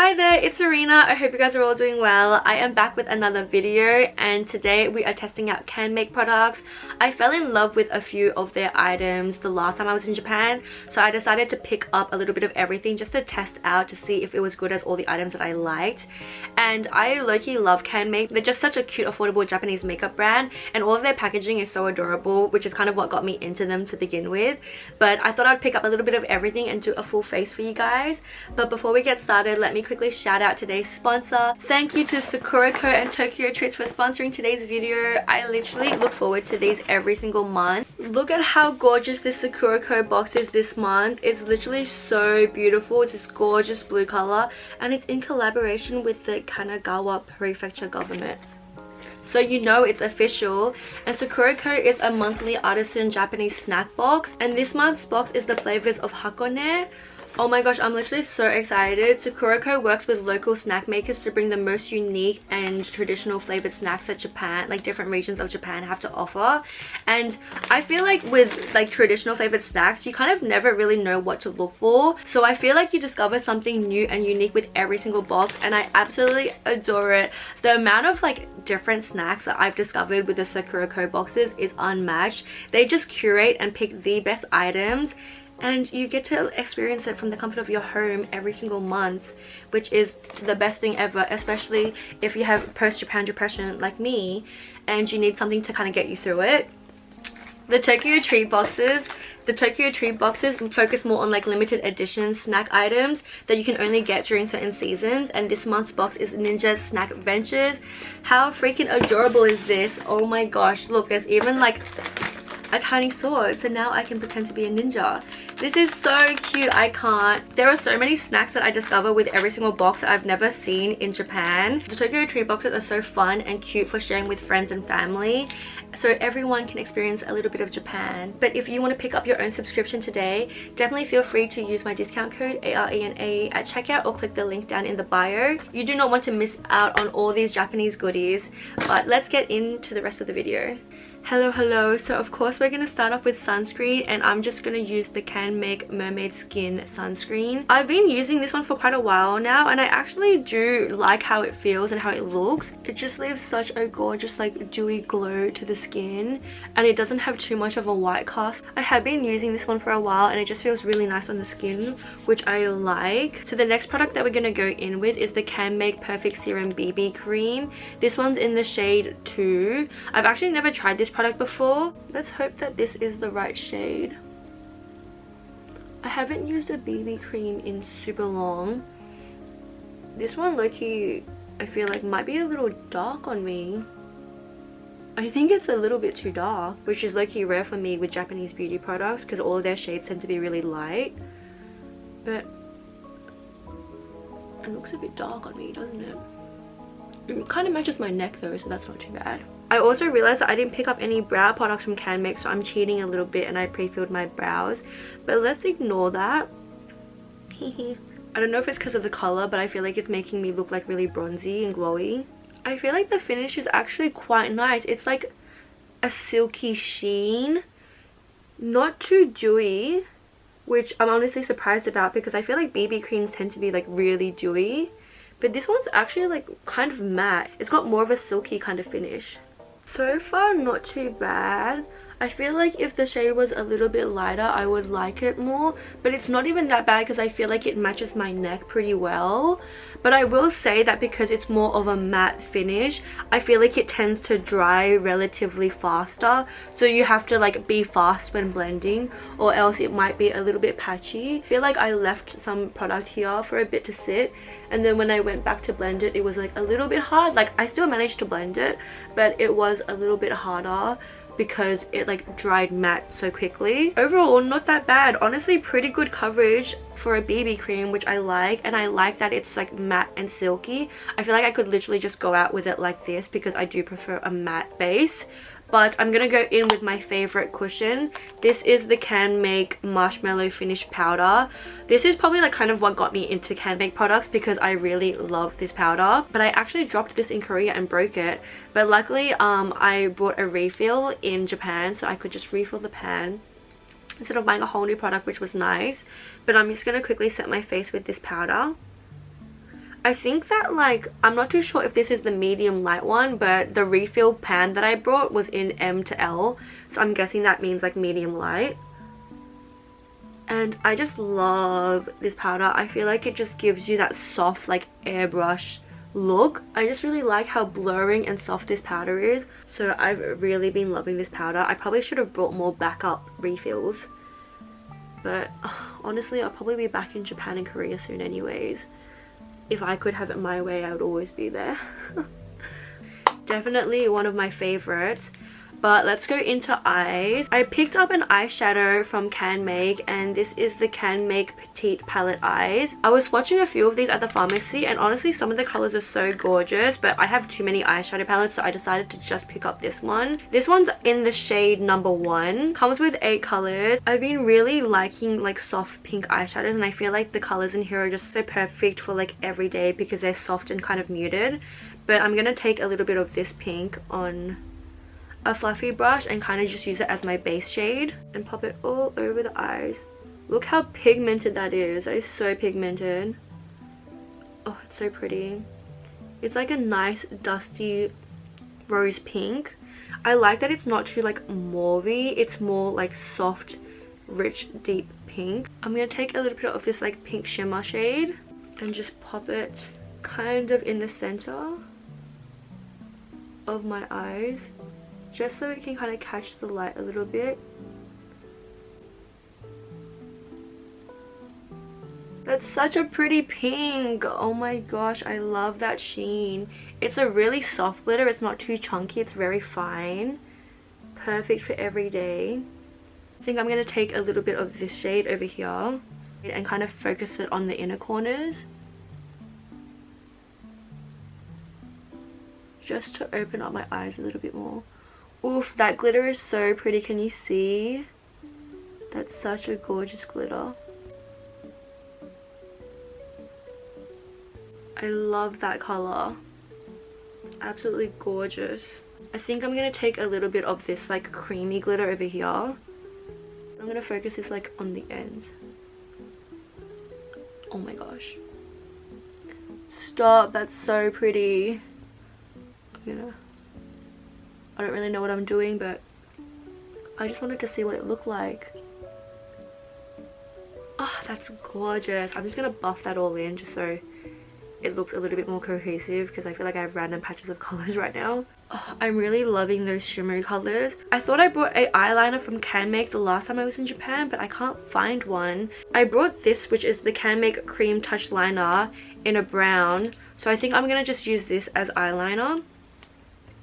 Hi there, it's Arena. I hope you guys are all doing well. I am back with another video and today we are testing out Canmake products. I fell in love with a few of their items the last time I was in Japan, so I decided to pick up a little bit of everything just to test out to see if it was good as all the items that I liked. And I low-key love Canmake. They're just such a cute, affordable Japanese makeup brand and all of their packaging is so adorable, which is kind of what got me into them to begin with. But I thought I'd pick up a little bit of everything and do a full face for you guys. But before we get started, let me quickly shout out today's sponsor. Thank you to Sakura Co and Tokyo Treats for sponsoring today's video. I literally look forward to these every single month. Look at how gorgeous this Sakura Co box is this month. It's literally so beautiful. It's this gorgeous blue color and it's in collaboration with the Kanagawa Prefecture government. So you know it's official. And Sakura Co is a monthly artisan Japanese snack box, and this month's box is the flavors of Hakone. Oh my gosh, I'm literally so excited. Sakura Co works with local snack makers to bring the most unique and traditional flavored snacks that Japan, like different regions of Japan, have to offer. And I feel like with like traditional flavored snacks, you kind of never really know what to look for. So I feel like you discover something new and unique with every single box, and I absolutely adore it. The amount of like different snacks that I've discovered with the Sakura Co boxes is unmatched. They just curate and pick the best items, and you get to experience it from the comfort of your home every single month, which is the best thing ever, especially if you have post-Japan depression like me and you need something to kind of get you through it. The Tokyo Treat boxes focus more on like limited edition snack items that you can only get during certain seasons, and this month's box is Ninja's Snack Adventures. How freaking adorable is this? Oh my gosh, look, there's even like a tiny sword, so now I can pretend to be a ninja. This is so cute. I can't. There are so many snacks that I discover with every single box that I've never seen in Japan. The Tokyo Treat boxes are so fun and cute for sharing with friends and family, so everyone can experience a little bit of Japan. But if you want to pick up your own subscription today, definitely feel free to use my discount code ARENA at checkout or click the link down in the bio. You do not want to miss out on all these Japanese goodies. But let's get into the rest of the video. Hello, so of course we're going to start off with sunscreen, and I'm just going to use the Canmake Mermaid Skin Sunscreen. I've been using this one for quite a while now and I actually do like how it feels and how it looks. It just leaves such a gorgeous like dewy glow to the skin, and it doesn't have too much of a white cast. I have been using this one for a while and it just feels really nice on the skin, which I like. So the next product that we're going to go in with is the Canmake Perfect Serum BB Cream. This one's in the shade 2. I've actually never tried this product before. Let's hope that this is the right shade. I haven't used a BB cream in super long. This one low-key I feel like might be a little dark on me. I think it's a little bit too dark, which is low-key rare for me with Japanese beauty products because all of their shades tend to be really light. But it looks a bit dark on me, doesn't it? It kind of matches my neck though, so that's not too bad. I also realized that I didn't pick up any brow products from Canmake, so I'm cheating a little bit and I pre-filled my brows. But let's ignore that. I don't know if it's because of the color, but I feel like it's making me look like really bronzy and glowy. I feel like the finish is actually quite nice. It's like a silky sheen. Not too dewy, which I'm honestly surprised about because I feel like BB creams tend to be like really dewy. But this one's actually like kind of matte. It's got more of a silky kind of finish. So far not too bad. I feel like if the shade was a little bit lighter I would like it more, but it's not even that bad because I feel like it matches my neck pretty well. But I will say that because it's more of a matte finish, I feel like it tends to dry relatively faster, so you have to like be fast when blending or else it might be a little bit patchy. I feel like I left some product here for a bit to sit, and then when I went back to blend it, it was like a little bit hard. Like I still managed to blend it, but it was a little bit harder because it like dried matte so quickly. Overall not that bad, honestly. Pretty good coverage for a BB cream, which I like, and I like that it's like matte and silky. I feel like I could literally just go out with it like this because I do prefer a matte base. But I'm gonna go in with my favorite cushion. This is the Canmake Marshmallow Finish Powder. This is probably like kind of what got me into Canmake products because I really love this powder. But I actually dropped this in Korea and broke it. But luckily I bought a refill in Japan, so I could just refill the pan instead of buying a whole new product, which was nice. But I'm just gonna quickly set my face with this powder. I think that like, I'm not too sure if this is the medium light one, but the refill pan that I brought was in M to L, so I'm guessing that means like medium light. And I just love this powder. I feel like it just gives you that soft like airbrush look. I just really like how blurring and soft this powder is, so I've really been loving this powder. I probably should have brought more backup refills, but honestly I'll probably be back in Japan and Korea soon anyways. If I could have it my way, I would always be there. Definitely one of my favorites. But let's go into eyes. I picked up an eyeshadow from Canmake, and this is the Canmake Petit palette eyes. I was swatching a few of these at the pharmacy, and honestly some of the colors are so gorgeous, but I have too many eyeshadow palettes, so I decided to just pick up this one. This one's in the shade number 1. Comes with 8 colors. I've been really liking like soft pink eyeshadows, and I feel like the colors in here are just so perfect for like every day because they're soft and kind of muted. But I'm gonna take a little bit of this pink on a fluffy brush and kind of just use it as my base shade and pop it all over the eyes. Look how pigmented that is. That is so pigmented. Oh, it's so pretty. It's like a nice dusty rose pink. I like that it's not too like mauvey. It's more like soft, rich, deep pink. I'm gonna take a little bit of this like pink shimmer shade and just pop it kind of in the center of my eyes, just so it can kind of catch the light a little bit. That's such a pretty pink. Oh my gosh, I love that sheen. It's a really soft glitter. It's not too chunky. It's very fine. Perfect for every day. I think I'm going to take a little bit of this shade over here and kind of focus it on the inner corners, just to open up my eyes a little bit more. Oof, that glitter is so pretty. Can you see? That's such a gorgeous glitter. I love that color. Absolutely gorgeous. I think I'm going to take a little bit of this like creamy glitter over here. I'm going to focus this like on the ends. Oh my gosh. Stop, that's so pretty. I don't really know what I'm doing, but I just wanted to see what it looked like. Oh, that's gorgeous. I'm just going to buff that all in just so it looks a little bit more cohesive, because I feel like I have random patches of colors right now. Oh, I'm really loving those shimmery colors. I thought I brought an eyeliner from Canmake the last time I was in Japan, but I can't find one. I brought this, which is the Canmake Cream Touch Liner in a brown. So I think I'm going to just use this as eyeliner.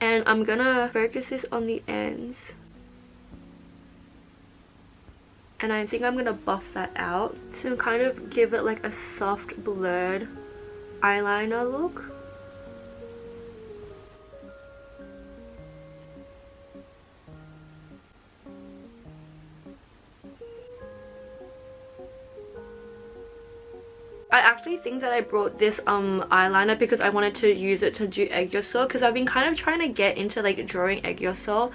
And I'm going to focus this on the ends. And I think I'm going to buff that out to kind of give it like a soft blurred eyeliner look. I actually think that I brought this eyeliner because I wanted to use it to do egg yolk, because I've been kind of trying to get into like drawing egg yolk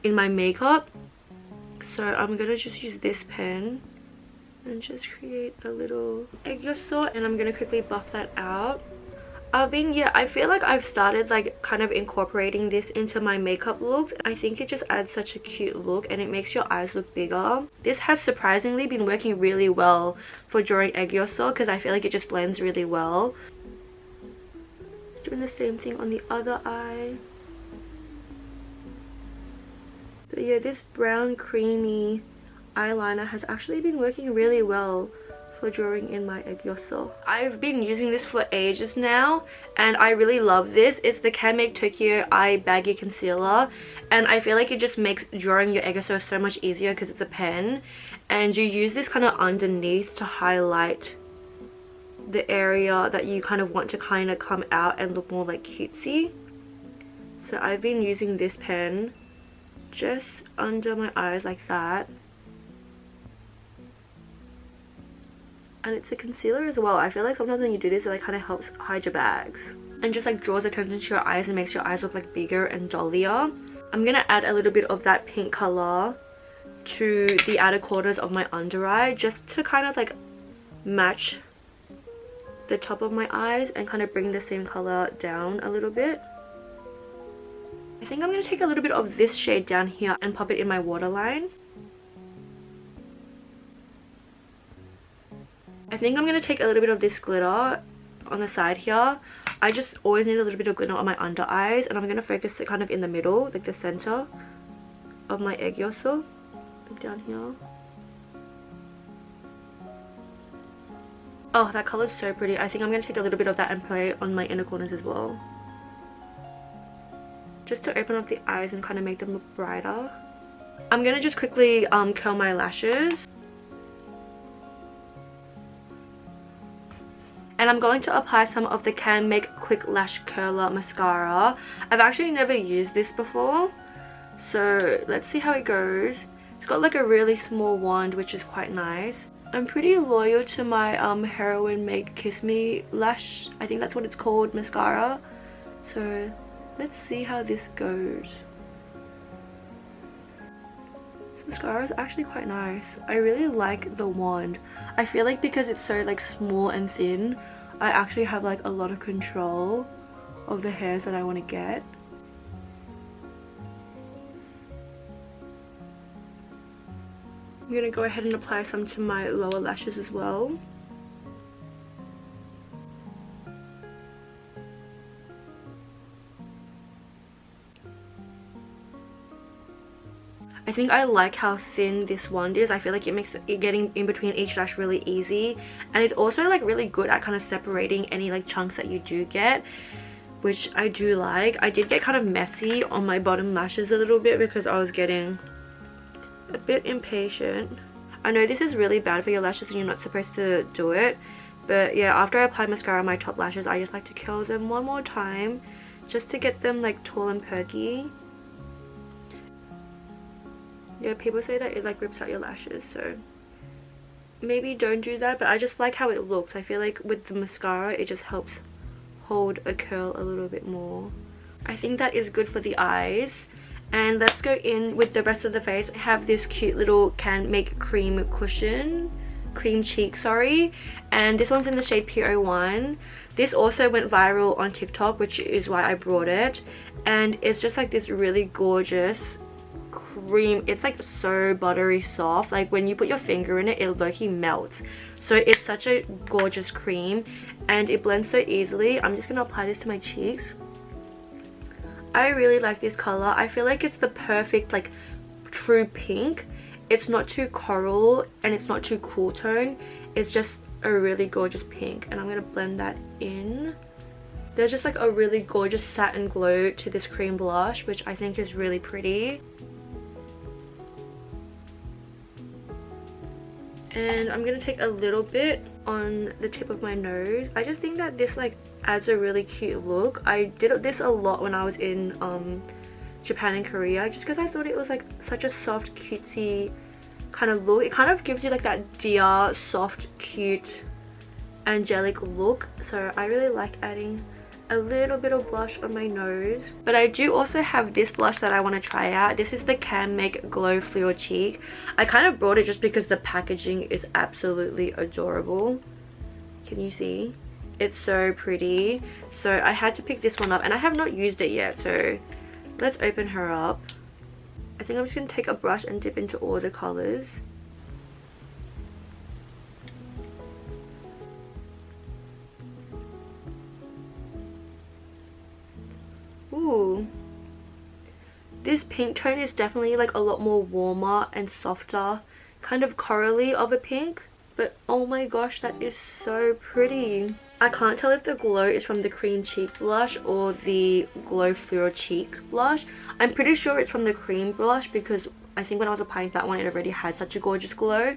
in my makeup. So I'm gonna just use this pen and just create a little egg yolk, and I'm gonna quickly buff that out. I feel like I've started like kind of incorporating this into my makeup looks. I think it just adds such a cute look and it makes your eyes look bigger. This has surprisingly been working really well for drawing egg yolk because I feel like it just blends really well. Just doing the same thing on the other eye. But yeah, this brown creamy eyeliner has actually been working really well for drawing in my egg yolk. I've been using this for ages now and I really love this. It's the Canmake Tokyo Eye Baggy Concealer, and I feel like it just makes drawing your egg yolk so much easier because it's a pen, and you use this kind of underneath to highlight the area that you kind of want to kind of come out and look more like cutesy. So I've been using this pen just under my eyes like that. And it's a concealer as well. I feel like sometimes when you do this, it like kind of helps hide your bags and just like draws attention to your eyes and makes your eyes look like bigger and dollier. I'm gonna add a little bit of that pink color to the outer corners of my under eye just to kind of like match the top of my eyes and kind of bring the same color down a little bit. I think I'm going to take a little bit of this shade down here and pop it in my waterline. I think I'm going to take a little bit of this glitter on the side here. I just always need a little bit of glitter on my under eyes, and I'm going to focus it kind of in the middle, like the center of my egg yolk, like down here. Oh, that color is so pretty. I think I'm going to take a little bit of that and play on my inner corners as well, just to open up the eyes and kind of make them look brighter. I'm going to just quickly curl my lashes. And I'm going to apply some of the Canmake Quick Lash Curler Mascara. I've actually never used this before, so let's see how it goes. It's got like a really small wand, which is quite nice. I'm pretty loyal to my Heroine Make Kiss Me lash, I think that's what it's called, mascara. So let's see how this goes. This mascara is actually quite nice. I really like the wand. I feel like because it's so like small and thin, I actually have like a lot of control of the hairs that I want to get. I'm going to go ahead and apply some to my lower lashes as well. I think I like how thin this wand is. I feel like it makes it getting in between each lash really easy, and it's also like really good at kind of separating any like chunks that you do get, which I do like. I did get kind of messy on my bottom lashes a little bit because I was getting a bit impatient. I know this is really bad for your lashes and you're not supposed to do it, but yeah, after I apply mascara on my top lashes, I just like to curl them one more time just to get them like tall and perky. Yeah, people say that it like rips out your lashes, so maybe don't do that, but I just like how it looks. I feel like with the mascara it just helps hold a curl a little bit more. I think that is good for the eyes. And let's go in with the rest of the face. I have this cute little Canmake cream cheek, sorry, and this one's in the shade P01. This also went viral on TikTok, which is why I brought it, and it's just like this really gorgeous cream. It's like so buttery soft, like when you put your finger in it, it low-key melts. So it's such a gorgeous cream and it blends so easily. I'm just gonna apply this to my cheeks. I really like this color. I feel like it's the perfect like true pink. It's not too coral and it's not too cool tone. It's just a really gorgeous pink, and I'm gonna blend that in. There's just like a really gorgeous satin glow to this cream blush, which I think is really pretty. And I'm gonna take a little bit on the tip of my nose. I just think that this like adds a really cute look. I did this a lot when I was in Japan and Korea, just because I thought it was like such a soft, cutesy kind of look. It kind of gives you like that dear, soft, cute, angelic look. So I really like adding a little bit of blush on my nose. But I do also have this blush that I want to try out. This is the Canmake Glow Fleur Cheek. I kind of brought it just because the packaging is absolutely adorable. Can you see? It's so pretty. So I had to pick this one up, and I have not used it yet, so let's open her up. I think I'm just going to take a brush and dip into all the colors. Ooh, this pink tone is definitely like a lot more warmer and softer, kind of corally of a pink, but oh my gosh, that is so pretty. I can't tell if the glow is from the cream cheek blush or the Glow Fleur Cheek blush. I'm pretty sure it's from the cream blush because I think when I was applying that one it already had such a gorgeous glow.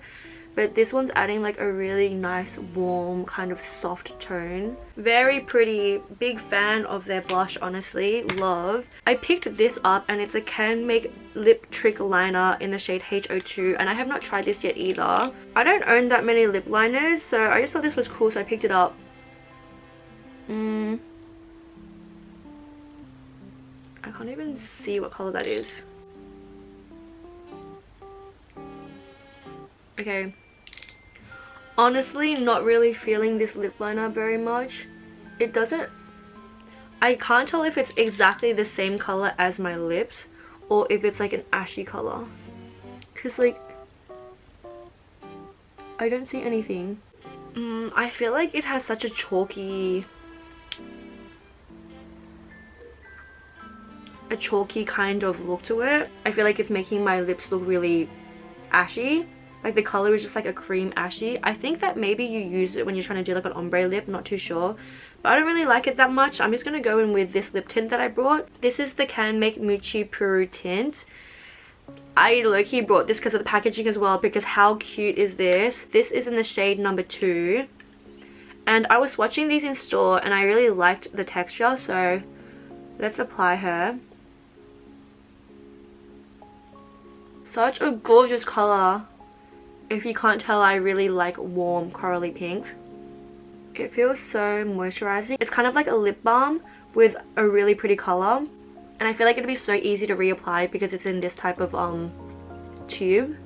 But this one's adding like a really nice warm kind of soft tone. Very pretty. Big fan of their blush, honestly. Love. I picked this up and it's a Canmake Lip Trick Liner in the shade H02, and I have not tried this yet either. I don't own that many lip liners, so I just thought this was cool, so I picked it up. I can't even see what color that is. Okay. Honestly, not really feeling this lip liner very much. It doesn't... I can't tell if it's exactly the same color as my lips or if it's like an ashy color. Because like, I don't see anything. I feel like it has such a chalky kind of look to it. I feel like it's making my lips look really ashy. Like the color is just like a cream ashy. I think that maybe you use it when you're trying to do like an ombre lip, not too sure. But I don't really like it that much. I'm just going to go in with this lip tint that I brought. This is the Canmake Muchi Puru tint. I low-key brought this because of the packaging as well, because how cute is this? This is in the shade number 2. And I was swatching these in store and I really liked the texture, so let's apply her. Such a gorgeous color. If you can't tell, I really like warm corally pinks. It feels so moisturizing. It's kind of like a lip balm with a really pretty color. And I feel like it'd be so easy to reapply because it's in this type of tube.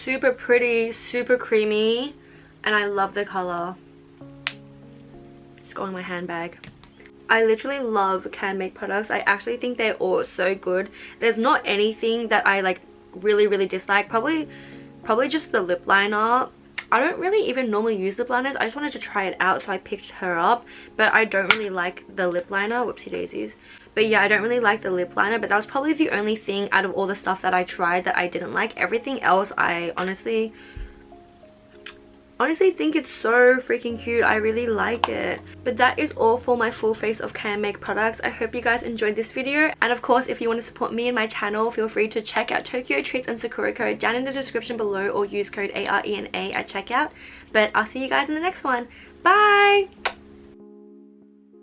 Super pretty, super creamy, and I love the color. Just go in my handbag. I literally love Canmake products. I actually think they're all so good. There's not anything that I like really dislike. Probably just the lip liner. I don't really even normally use lip liners. I just wanted to try it out, so I picked her up. But I don't really like the lip liner. Whoopsie daisies. But yeah, I don't really like the lip liner. But that was probably the only thing out of all the stuff that I tried that I didn't like. Everything else I honestly think it's so freaking cute. I really like it. But that is all for my full face of Canmake products. I hope you guys enjoyed this video, and of course if you want to support me and my channel, feel free to check out Tokyo Treats and Sakura code down in the description below, or use code ARENA at checkout. But I'll see you guys in the next one. Bye!